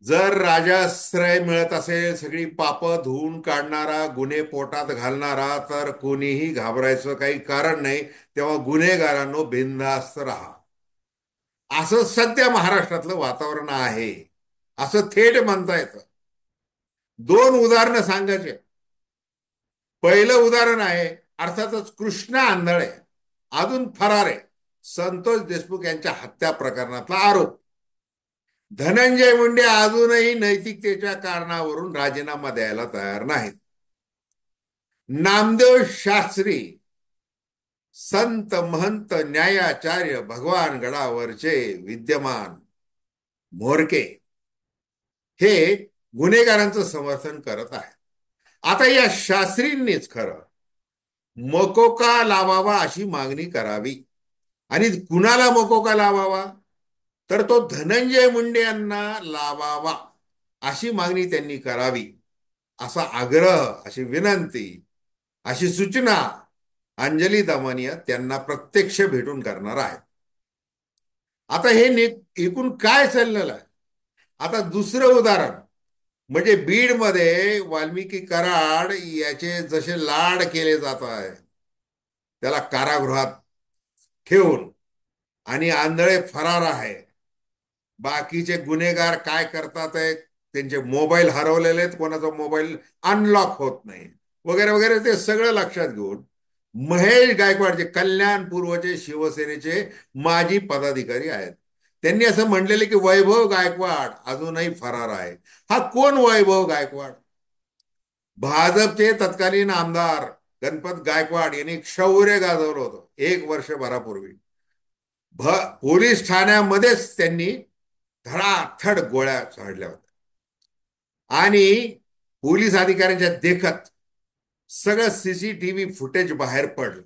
जर राजाश्रय मिळत असेल, सगळी पापं धुवून काढणारा, गुन्हे पोटात घालणारा, तर कोणीही घाबरायचं काही कारण नाही. तेव्हा गुन्हेगारांनो बिनधास्त राहा. असं सध्या महाराष्ट्रातलं वातावरण आहे, असं थेट म्हणता येतं. दोन उदाहरणं सांगायचे. पहिलं उदाहरण आहे, अर्थातच कृष्णा आंधळे अजून फरार आहे. संतोष देशमुख यांच्या हत्या प्रकरणातला आरोप. धनंजय मुंडे अजूनही नैतिकतेच्या कारणावरून राजीनामा द्यायला तयार नाहीत. नामदेव शास्त्री, संत महंत न्यायाचार्य भगवान गडावरचे विद्यमान म्होरके, हे गुन्हेगारांचं समर्थन करत आहे. आता या शास्त्रींनीच खरं मकोका लावावा अशी मागणी करावी. आणि कुणाला मकोका लावावा? तर तो धनंजय मुंडे यांना लावावा अशी मागणी त्यांनी करावी. असा आग्रह, अशी विनंती, अशी सूचना अंजली दमानिया त्यांना प्रत्यक्ष भेटून करणार आहेत. आता हे एकूण काय चाललेलं आहे? आता दुसरं उदाहरण म्हणजे बीडमध्ये वाल्मिकी कराड याचे जसे लाड केले जात आहे, त्याला कारागृहात ठेवून, आणि आंधळे फरार आहे. बाकीचे गुन्हेगार काय करतात आहे, त्यांचे मोबाईल हरवलेले आहेत, कोणाचा मोबाईल अनलॉक होत नाही, वगैरे वगैरे, ते सगळं लक्षात घेऊन महेश गायकवाड जे कल्याण पूर्वचे शिवसेनेचे माजी पदाधिकारी आहेत, त्यांनी असं म्हणलेले की वैभव गायकवाड अजूनही फरार आहे. हा कोण वैभव गायकवाड? भाजपचे तत्कालीन आमदार गणपत गायकवाड यांनी शौर्य गाजवलं होतं 1 वर्षभरापूर्वी. पोलीस ठाण्यामध्येच त्यांनी धडाधड गोळ्या झाडल्या होत्या. आणि पोलीस अधिकाऱ्यांच्या देखत सगळं सीसीटीव्ही फुटेज बाहेर पडलं.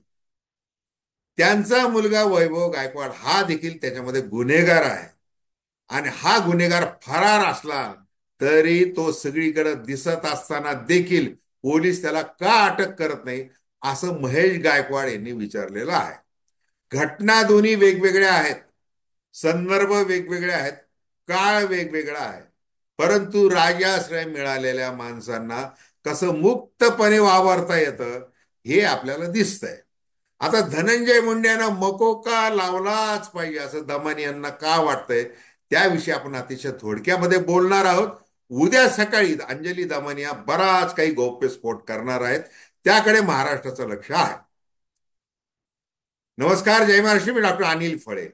त्यांचा मुलगा वैभव गायकवाड हा देखील त्याच्यामध्ये गुन्हेगार आहे. आणि हा गुन्हेगार फरार असला तरी तो सगळीकडे दिसत असताना देखील पोलीस त्याला का अटक करत नाही, असं महेश गायकवाड यांनी विचारलेलं आहे. घटना दोन्ही वेगवेगळ्या आहेत, संदर्भ वेगवेगळे आहेत, काळ वेगवेगळा आहे, परंतु राजाश्रय मिळालेल्या माणसांना कसं मुक्तपणे वावरता येतं हे आपल्याला दिसतंय. आता धनंजय मुंडे यांना मकोका लावलाच पाहिजे असं दमानी यांना का वाटतंय, त्याविषयी आपण अतिशय थोडक्यामध्ये बोलणार आहोत. उद्या सकाळी अंजली दमानिया बराच काही गौप्यस्फोट करणार आहेत, त्याकडे महाराष्ट्राचं लक्ष आहे. नमस्कार, जय महाराष्ट्र. मी डॉक्टर अनिल फळे.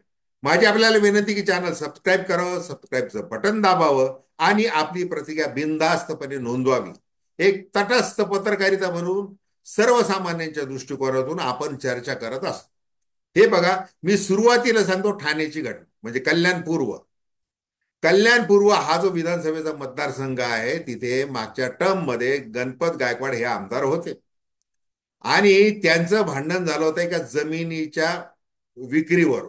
माझी आपल्याला विनंती की चॅनल सबस्क्राईब करावं, सबस्क्राईबचं बटन दाबावं आणि आपली प्रतिक्रिया बिनधास्तपणे नोंदवावी. एक तटस्थ पत्रकारिता म्हणून सर्वसामान्यांच्या दृष्टिकोनातून आपण चर्चा करत असतो. हे बघा, मी सुरुवातीला सांगतो ठाण्याची घटना म्हणजे कल्याण पूर्व. कल्याण पूर्व हा जो विधानसभेचा मतदारसंघ आहे, तिथे मागच्या टर्म मध्ये गणपत गायकवाड हे आमदार होते. आणि त्यांचं भांडण झालं होतं एका जमिनीच्या विक्रीवर.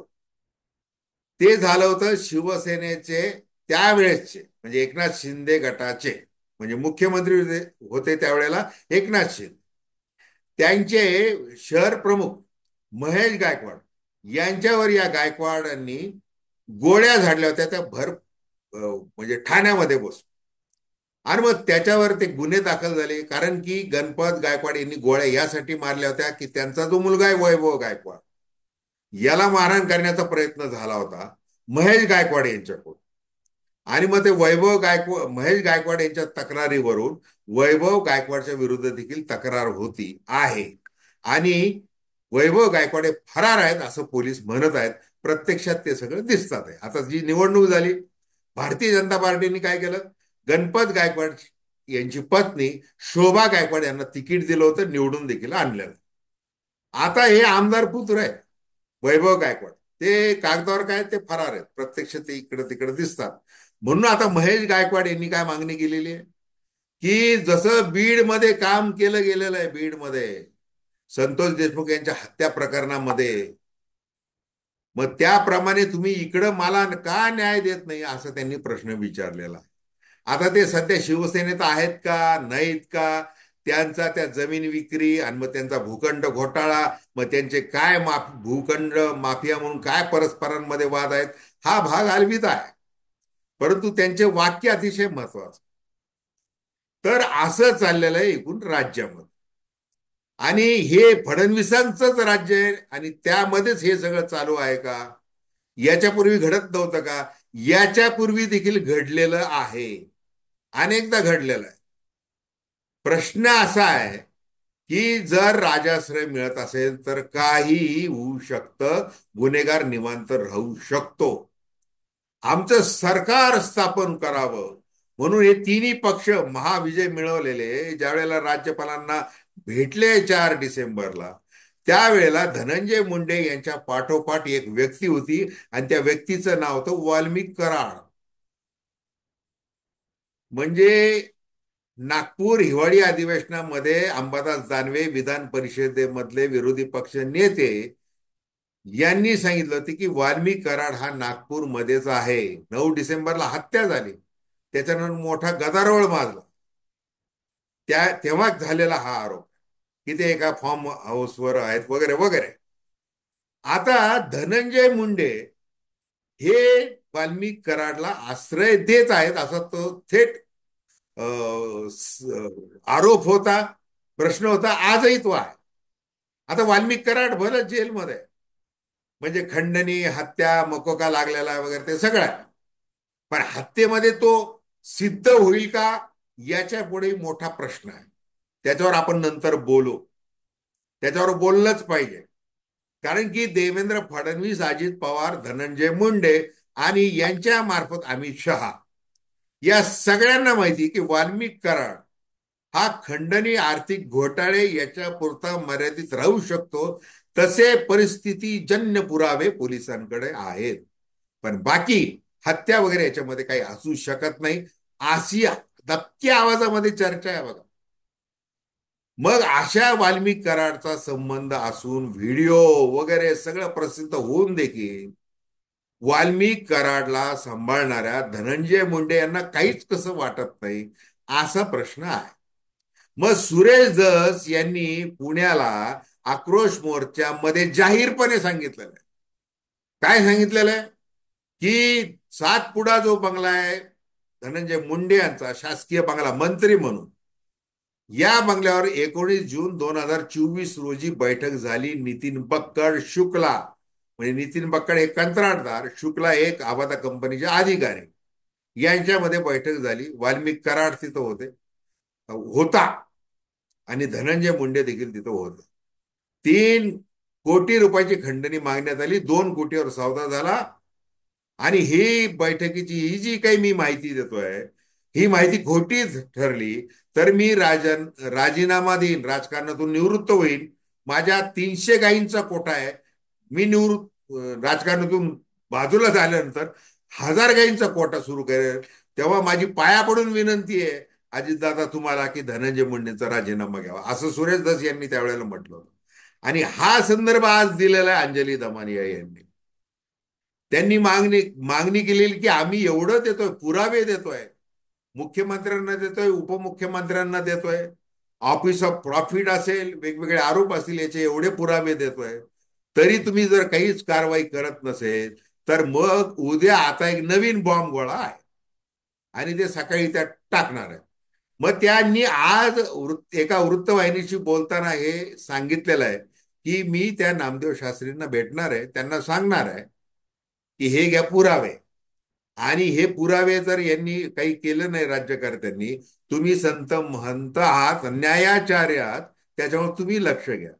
ते झालं होतं शिवसेनेचे त्यावेळेसचे म्हणजे एकनाथ शिंदे गटाचे, म्हणजे मुख्यमंत्री होते त्यावेळेला एकनाथ शिंदे, त्यांचे शहर प्रमुख महेश गायकवाड यांच्यावर या गायकवाडांनी गोळ्या झाडल्या होत्या, त्या म्हणजे ठाण्यामध्ये बसून. आणि मग त्याच्यावर ते गुन्हे दाखल झाले, कारण की गणपत गायकवाड यांनी गोळ्या यासाठी मारल्या होत्या की त्यांचा जो मुलगा आहे वैभव गायकवाड याला मारहाण करण्याचा प्रयत्न झाला होता महेश गायकवाड यांच्याकडून. आणि मग ते महेश गायकवाड यांच्या तक्रारीवरून वैभव गायकवाडच्या विरुद्ध देखील तक्रार होती आहे. आणि वैभव गायकवाड हे फरार आहेत असं पोलीस म्हणत आहेत. प्रत्यक्षात ते सगळं दिसतात आहे. आता जी निवडणूक झाली, भारतीय जनता पार्टीने काय केलं, गणपत गायकवाड यांची पत्नी शोभा गायकवाड यांना तिकीट दिलं होतं, निवडून देखील आणलेलं. आता हे आमदार पुत्र आहेत वैभव गायकवाड, ते कागदावर काय ते फरार आहेत, प्रत्यक्ष ते इकडे तिकडे दिसतात. म्हणून आता महेश गायकवाड यांनी काय मागणी केलेली आहे की जसं बीडमध्ये काम केलं गेलेलं आहे, बीडमध्ये संतोष देशमुख यांच्या हत्या प्रकरणामध्ये, मग त्याप्रमाणे तुम्ही इकडं मला का न्याय देत नाही असं त्यांनी प्रश्न विचारलेला. आता ते सध्या शिवसेनेत आहेत का नाहीत का, त्यांचा त्या जमीन विक्री आणि मग त्यांचा भूखंड घोटाळा, मग त्यांचे काय भूखंड माफिया म्हणून काय परस्परांमध्ये वाद आहेत, हा भाग अलविदा आहे. परंतु त्यांचे वाक्य अतिशय महत्वाचं. तर असं चाललेलं आहे एकूण राज्यामध्ये. आणि हे फडणवीसांचंच राज्य आहे आणि त्यामध्येच हे सगळं चालू आहे का? याच्यापूर्वी घडत नव्हतं का? याच्यापूर्वी देखील घडलेलं आहे, अनेकदा घडलेलं आहे. प्रश्न असा आहे की जर राजाश्रय मिळत असेल तर काहीही होऊ शकतं, गुन्हेगार निवांत राहू शकतो. आमचं सरकार स्थापन करावं म्हणून हे तिन्ही पक्ष महाविजय मिळवलेले ज्या वेळेला राज्यपालांना भेटले 4 डिसेंबरला, त्यावेळेला धनंजय मुंडे यांच्या पाठोपाठ एक व्यक्ती होती आणि त्या व्यक्तीचं नाव होतं वाल्मिक कराड. म्हणजे नागपूर हिवाळी अधिवेशनामध्ये अंबादास दानवे विधान परिषदेमधले विरोधी पक्ष नेते यांनी सांगितलं होतं की वाल्मिक कराड हा नागपूरमध्येच आहे. 9 डिसेंबरला हत्या झाली, त्याच्यानंतर मोठा गदारोळ माजला. तेव्हा झालेला हा आरोप की ते एका फॉर्म हाऊसवर आहेत वगैरे वगैरे. आता धनंजय मुंडे हे वाल्मिक कराडला आश्रय देत आहेत असा तो थेट आरोप होता, प्रश्न होता, आजही तो आहे. आता वाल्मिक कराड भलं जेलमध्ये आहे, म्हणजे खंडणी, हत्या, मकोका लागलेला वगैरे ते सगळं आहे. पण हत्येमध्ये तो सिद्ध होईल का, याच्या पुढे मोठा प्रश्न आहे. त्याच्यावर आपण नंतर बोलू, त्याच्यावर बोललंच पाहिजे. कारण की देवेंद्र फडणवीस, अजित पवार, धनंजय मुंडे आणि यांच्या मार्फत अमित शहा या सगळ्यांना माहिती की वाल्मिक कराड हा खंडणी, आर्थिक घोटाळे याच्या पुरता मर्यादित राहू शकतो. तसे परिस्थितीजन्य पुरावे पोलिसांकडे आहेत. पण बाकी हत्या वगैरे याच्यामध्ये काही असू शकत नाही, अशी दबक्या आवाजामध्ये चर्चा आहे बघा. मग अशा वाल्मिक कराडचा संबंध असून व्हिडिओ वगैरे सगळं प्रसिद्ध होऊन देखील वाल्मिक कराडला सांभाळणाऱ्या धनंजय मुंडे यांना काहीच कसं वाटत नाही, असा प्रश्न आहे. मग सुरेश धस यांनी पुण्याला आक्रोश मोर्चामध्ये जाहीरपणे सांगितलेलं आहे. काय सांगितलेलं आहे की सातपुडा जो बंगला आहे धनंजय मुंडे यांचा, शासकीय बंगला, मंत्री म्हणून, या बंगल्यावर 19 जून 2024 रोजी बैठक झाली. नितीन बक्कड, शुक्ला म्हणजे नितीन बक्कड हे कंत्राटदार, शुक्ला एक आवादा कंपनीचे अधिकारी, यांच्यामध्ये बैठक झाली. वाल्मिक कराड तिथं होता आणि धनंजय मुंडे देखील तिथं होते. 3 कोटी रुपयाची खंडणी मागण्यात आली. 2 कोटीवर सौदा झाला. आणि ही बैठकीची ही जी काही मी माहिती देतोय, ही माहिती खोटीच ठरली तर मी राजीनामा देईन, राजकारणातून निवृत्त होईन. माझ्या 300 गायींचा कोटा आहे. मी राजकारणातून बाजूला झाल्यानंतर 1000 गायींचा कोटा सुरू करेल. तेव्हा माझी पाया पडून विनंती आहे अजितदादा तुम्हाला की धनंजय मुंडेंचा राजीनामा घ्यावा, असं सुरेश धस यांनी त्यावेळेला म्हटलं होतं. आणि हा संदर्भ आज दिलेला आहे अंजली दमानिया यांनी. त्यांनी मागणी केलेली की आम्ही एवढं देतोय, पुरावे देतोय, मुख्यमंत्र्यांना देतोय, उपमुख्यमंत्र्यांना देतोय, ऑफिस ऑफ प्रॉफिट असेल, वेगवेगळे आरोप असतील, याचे एवढे पुरावे देतोय, तरी तुम्ही जर काहीच कारवाई करत नसेल तर मग उद्या आता एक नवीन बॉम्ब गोळा आहे आणि ते सकाळी त्यात टाकणार आहे. मग त्यांनी आज एका वृत्तवाहिनीशी बोलताना हे सांगितलेलं आहे की मी त्या नामदेव शास्त्रींना भेटणार आहे, त्यांना सांगणार आहे की हे घ्या पुरावे. आणि हे पुरावे जर यांनी काही केलं नाही राज्यकर्त्यांनी, तुम्ही संत महंत आहात, न्यायाचार्य आहात, त्याच्यावर तुम्ही लक्ष घ्या.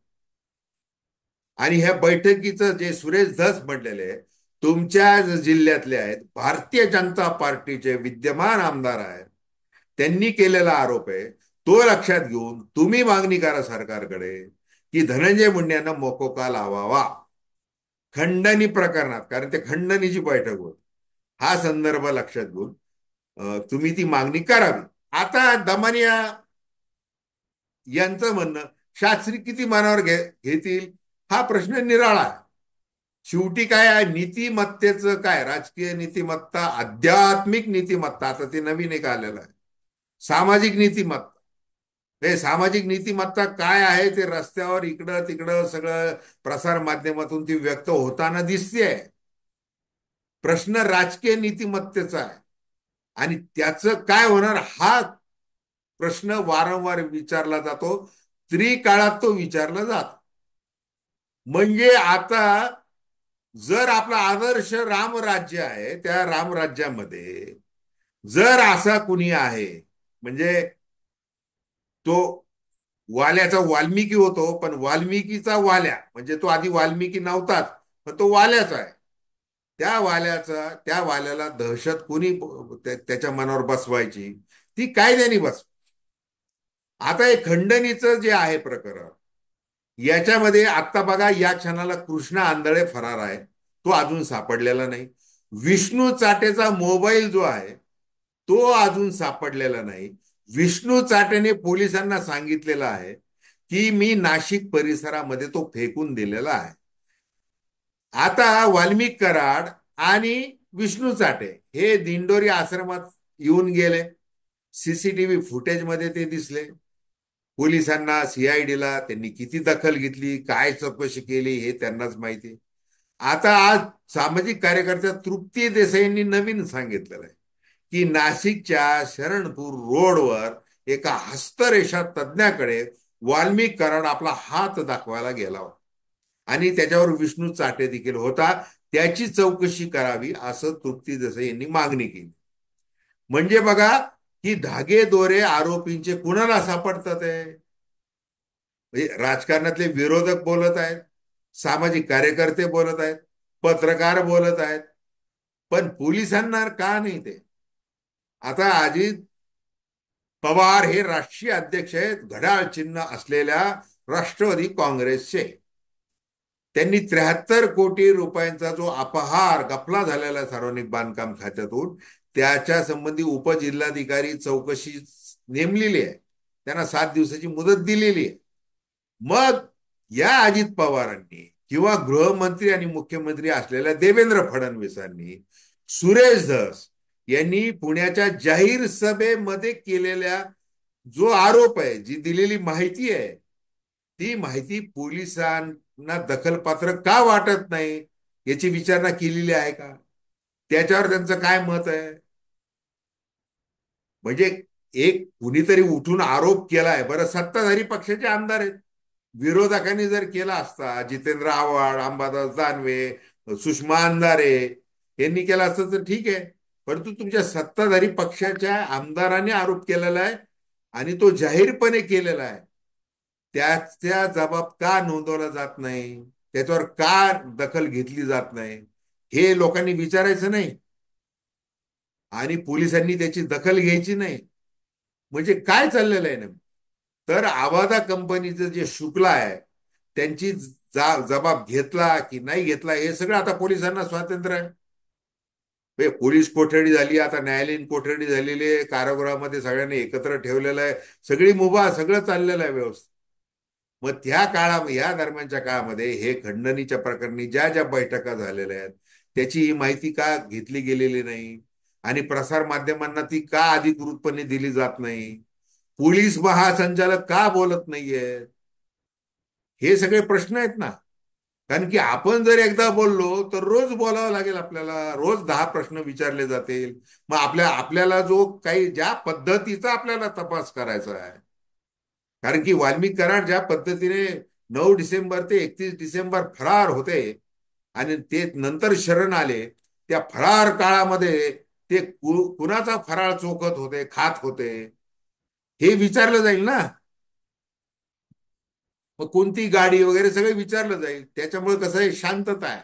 आणि ह्या बैठकीचं जे सुरेश धस म्हटलेले आहे, तुमच्या जिल्ह्यातले आहेत, भारतीय जनता पार्टीचे विद्यमान आमदार आहेत, त्यांनी केलेला आरोप आहे. तो लक्षात घेऊन तुम्ही मागणी करा सरकारकडे की धनंजय मुंडे यांना मोकोका लावावा खंडणी प्रकरणात, कारण ते खंडणीची बैठक होती. हा संदर्भ लक्षात घेऊन तुम्ही ती मागणी करावी. आता दमानिया यांचं म्हणणं शास्त्री किती मनावर घेतील हा प्रश्न निराळा आहे. शेवटी काय आहे, नीतिमत्तेचं काय, राजकीय नीतिमत्ता, आध्यात्मिक नीतिमत्ता, आता ते नवीन एक आलेलं आहे, सामाजिक नीतिमत्ता. हे सामाजिक नीतिमत्ता काय आहे ते रस्त्यावर इकडं तिकडं सगळं प्रसार माध्यमातून ती व्यक्त होताना दिसतेय. प्रश्न राजकीय नीतिमत्तेचा आहे. आणि त्याचं काय होणार हा प्रश्न वारंवार विचारला जातो. त्रिकाळात तो विचारला जातो. म्हणजे आता जर आपला आदर्श रामराज्य आहे, त्या रामराज्यामध्ये जर असा कुणी आहे, म्हणजे तो वाल्याचा वाल्मिकी होतो, पण वाल्मिकीचा वाल्या म्हणजे तो आधी वाल्मिकी नव्हताच, पण तो वाल्याचा आहे. त्या वाल्याला दहशत कुणी त्याच्या मनावर बसवायची, ती कायद्याने बस. आता हे खंडणीचं जे आहे प्रकरण, याच्यामध्ये आता बघा या क्षणाला कृष्णा आंधळे फरार आहे, तो अजून सापडलेला नाही. विष्णू चाटेचा मोबाईल जो आहे तो अजून सापडलेला नाही. विष्णू चाटेने पोलिसांना सांगितलेलं आहे की मी नाशिक परिसरामध्ये तो फेकून दिलेला आहे. आता वाल्मिक कराड आणि विष्णू चाटे हे दिंडोरी आश्रमात येऊन गेले. सीसीटीव्ही फुटेजमध्ये ते दिसले. पोलिसांना, सीआयडीला त्यांनी किती दखल घेतली, काय चौकशी केली हे त्यांनाच माहिती. आता आज सामाजिक कार्यकर्त्या तृप्ती देसाईंनी नवीन सांगितलेलं आहे की नाशिकच्या शरणपूर रोडवर एका हस्तरेषा तज्ज्ञाकडे वाल्मिक कराड आपला हात दाखवायला गेला होता आणि त्याच्यावर विष्णू चाटे देखील होता. त्याची चौकशी करावी असं तृप्ती देसाई यांनी मागणी केली. म्हणजे बघा की धागे दोरे आरोपींचे कुणाला सापडतात आहे. म्हणजे राजकारणातले विरोधक बोलत आहेत, सामाजिक कार्यकर्ते बोलत आहेत, पत्रकार बोलत आहेत, पण पोलिसांना का नाही ते. आता अजित पवार हे राष्ट्रीय अध्यक्ष आहेत घड्याळ चिन्ह असलेल्या राष्ट्रवादी काँग्रेसचे. त्यांनी 73 कोटी रुपयांचा जो अपहार गफला झालेला सार्वजनिक बांधकाम खात्यातून, त्याच्या संबंधी उपजिल्हाधिकारी चौकशी नेमलेली आहे. त्यांना 7 दिवसाची मुदत दिलेली आहे. मग या अजित पवारांनी किंवा गृहमंत्री आणि मुख्यमंत्री असलेल्या देवेंद्र फडणवीसांनी सुरेश धस यांनी पुण्याच्या जाहीर सभेमध्ये केलेल्या जो आरोप आहे, जी दिलेली माहिती आहे, ती माहिती पोलिसांना दखलपात्र का वाटत नाही याची विचारणा केलेली आहे का? त्याच्यावर त्यांचं काय मत आहे? म्हणजे एक कुणीतरी उठून आरोप केलाय, बरं सत्ताधारी पक्षाचे आमदार आहेत, विरोधकांनी जर केला असता, जितेंद्र आव्हाड, अंबादास दानवे, सुषमा अंधारे यांनी केला असतं तर ठीक आहे. परंतु तुमच्या सत्ताधारी पक्षाच्या आमदारांनी आरोप केलेला आहे आणि तो जाहीरपणे केलेला आहे. त्याचा जबाब का नोंदवला जात नाही, त्याच्यावर का दखल घेतली जात नाही, हे लोकांनी विचारायचं नाही आणि पोलिसांनी त्याची दखल घ्यायची नाही. म्हणजे काय चाललेलं आहे ना. तर आवादा कंपनीचं जे शुक्ला आहे त्यांची जबाब घेतला की नाही घेतला हे सगळं आता पोलिसांना स्वातंत्र्य आहे. पोलीस कोठडी झाली, आता न्यायालयीन कोठडी झालेली आहे, कारागृहामध्ये सगळ्यांनी एकत्र ठेवलेलं आहे, सगळी मुभा, सगळं चाललेलं आहे व्यवस्थित. मग त्या या दरम्यानच्या काळामध्ये हे खंडणीच्या प्रकरणी ज्या ज्या बैठका झालेल्या आहेत त्याची ही माहिती का घेतली गेलेली नाही आणि प्रसार माध्यमांना ती का अधिकृतपणे दिली जात नाही, पोलीस महासंचालक का बोलत नाहीये, हे सगळे प्रश्न आहेत ना. कारण की आपण जर एकदा बोललो तर रोज बोलावं लागेल आपल्याला, रोज 10 प्रश्न विचारले जातील. मग आपल्याला जो काही ज्या पद्धतीचा आपल्याला तपास करायचा आहे, कारण की वाल्मिक कराड ज्या पद्धतीने 9 डिसेंबर ते 31 डिसेंबर फरार होते आणि ते नंतर शरण आले, त्या फरार काळामध्ये ते कुणाचा फराळ चोखत होते, खात होते, हे विचारलं जाईल ना. मग कोणती गाडी वगैरे सगळं विचारलं जाईल. त्याच्यामुळे कसं आहे, शांतता आहे.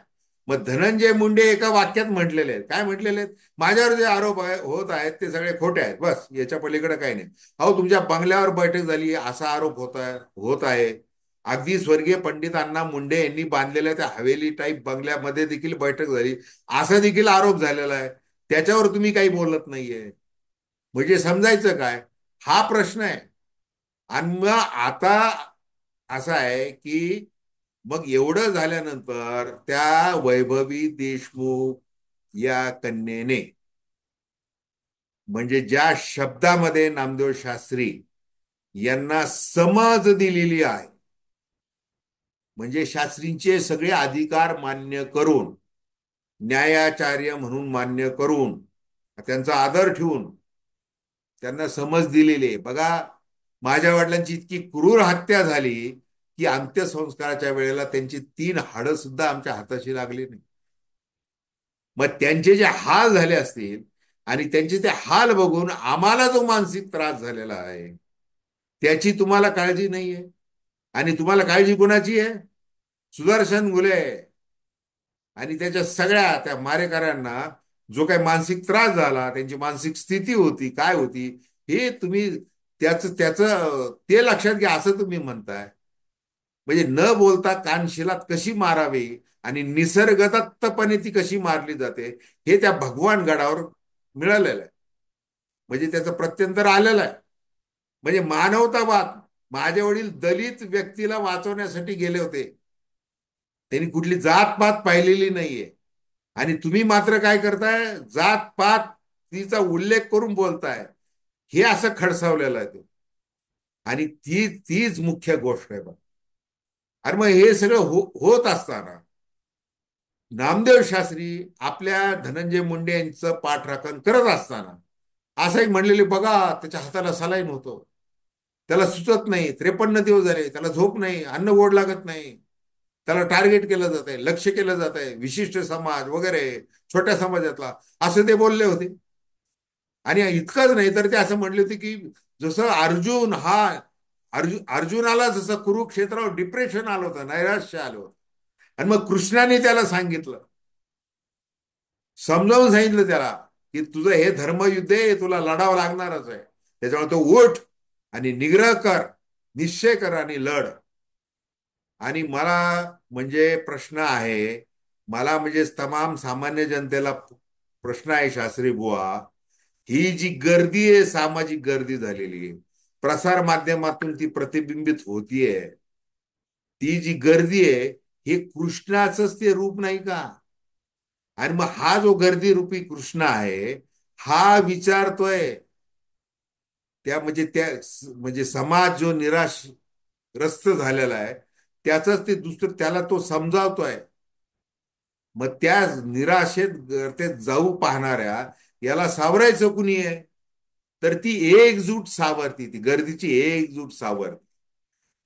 मग धनंजय मुंडे एका वाक्यात म्हटलेले आहेत, काय म्हटलेले आहेत, माझ्यावर जे आरोप होत आहेत ते सगळे खोटे आहेत, बस याच्या पलीकडे काही नाही. अहो तुमच्या बंगल्यावर बैठक झाली असा आरोप होत आहे. अगदी स्वर्गीय पंडित अण्णा मुंडे यांनी बांधलेल्या त्या हवेली टाईप बंगल्यामध्ये देखील बैठक झाली असा देखील आरोप झालेला आहे. त्याच्यावर तुम्ही काही बोलत नाहीये. म्हणजे समजायचं काय, हा प्रश्न आहे. आणि मग आता असं आहे की मग एवढं झाल्यानंतर त्या वैभवी देशमुख या कन्येने, म्हणजे ज्या शब्दामध्ये नामदेव शास्त्री यांना समज दिलेली आहे, म्हणजे शास्त्रींचे सगळे अधिकार मान्य करून, न्यायाचार्य म्हणून मान्य करून त्यांचा आदर ठेवून त्यांना समज दिलेली आहे. बघा, माझ्या वडिलांची इतकी क्रूर हत्या झाली की अंत्यसंस्काराच्या वेळेला त्यांची 3 हाडं सुद्धा आमच्या हाताशी लागली नाही. मग त्यांचे जे हाल झाले असतील आणि त्यांचे ते हाल बघून आम्हाला जो मानसिक त्रास झालेला आहे त्याची तुम्हाला काळजी नाहीये. आणि तुम्हाला काळजी कोणाची आहे? सुदर्शन घुले आणि त्याच्या सगळ्या त्या मारेकऱ्यांना जो काही मानसिक त्रास झाला, त्यांची मानसिक स्थिती होती, काय होती, हे तुम्ही त्याच त्याचं ते लक्षात घ्या असं तुम्ही म्हणताय. म्हणजे न बोलता कानशिलात कशी मारावी आणि निसर्गदत्तपणे ती कशी मारली जाते हे त्या भगवान गडावर मिळालेलं आहे. म्हणजे त्याचं प्रत्यंतर आलेलं आहे. म्हणजे मानवतावाद. माझे वडील दलित व्यक्तीला वाचवण्यासाठी गेले होते. त्यांनी कुठली जात-पात पाहिलेली नाहीये. आणि तुम्ही मात्र काय करताय? जात-पात तिचा उल्लेख करून बोलताय. हे असं खडसावलेलं आहे ते. आणि तीच मुख्य गोष्ट आहे बघ. अरे मग हे सगळं होत असताना नामदेव शास्त्री आपल्या धनंजय मुंडे यांचं पाठराखण करत असताना असंही म्हणलेले, बघा त्याच्या हाताला सलाईन होतो, त्याला सुचत नाही, 53 दिवस झाले, त्याला झोप नाही, अन्न गोड लागत नाही, त्याला टार्गेट केलं जात आहे, लक्ष केलं जात आहे, विशिष्ट समाज वगैरे, छोट्या समाजातला, असं ते बोलले होते. आणि इतकंच नाही तर ते असं म्हणले होते की जसं अर्जुनाला जसं कुरुक्षेत्रावर डिप्रेशन आलं होतं, नैराश्य आलं होतं, आणि मग कृष्णाने त्याला सांगितलं, समजावून सांगितलं त्याला की तुझं हे धर्मयुद्ध आहे, तुला लढावं लागणारच आहे. त्याच्यामुळे तो उठ आणि निग्रह कर, निश्चय कर आणि लढ. आणि मला म्हणजे प्रश्न आहे, मला म्हणजे तमाम सामान्य जनतेला प्रश्न आहे, शास्त्री बुवा, ही जी गर्दी आहे, सामाजिक गर्दी झालेली आहे, प्रसार माध्यमातून ती प्रतिबिंबित होतीये, ती जी गर्दी आहे हे कृष्णाचंच ते रूप नाही का? आणि मग हा जो गर्दी रूपी कृष्ण आहे, हा विचारतोय म्हणजे समाज जो निराशग्रस्त झालेला आहे त्याच ते दुसरं त्याला तो समजावतोय. मग त्या निराशेत ते जाऊ पाहणाऱ्या याला सावरायचं कुणी आहे? तर ती एकजूट सावरती, ती गर्दीची एकजूट सावरती.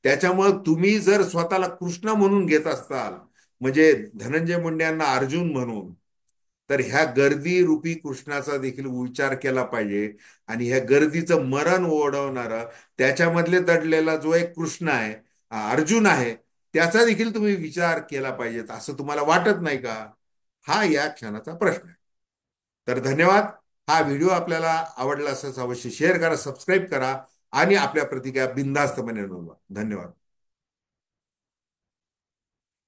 त्याच्यामुळे तुम्ही जर स्वतःला कृष्ण म्हणून घेत असताल, म्हणजे धनंजय मुंडे यांना अर्जुन म्हणून, तर ह्या गर्दी रूपी कृष्णाचा देखील विचार केला पाहिजे. आणि ह्या गर्दीचं मरण ओढवणारा त्याच्यामधले दडलेला जो एक कृष्ण आहे, अर्जुन आहे, त्याचा देखील तुम्ही विचार केला पाहिजे. असं तुम्हाला वाटत नाही का? हा या क्षणाचा प्रश्न आहे. तर धन्यवाद. हा व्हिडिओ आपल्याला आवडला असेल अवश्य शेअर करा, सबस्क्राईब करा आणि आपल्या प्रतिक्रिया बिनधास्तपणे नोंदवा. धन्यवाद.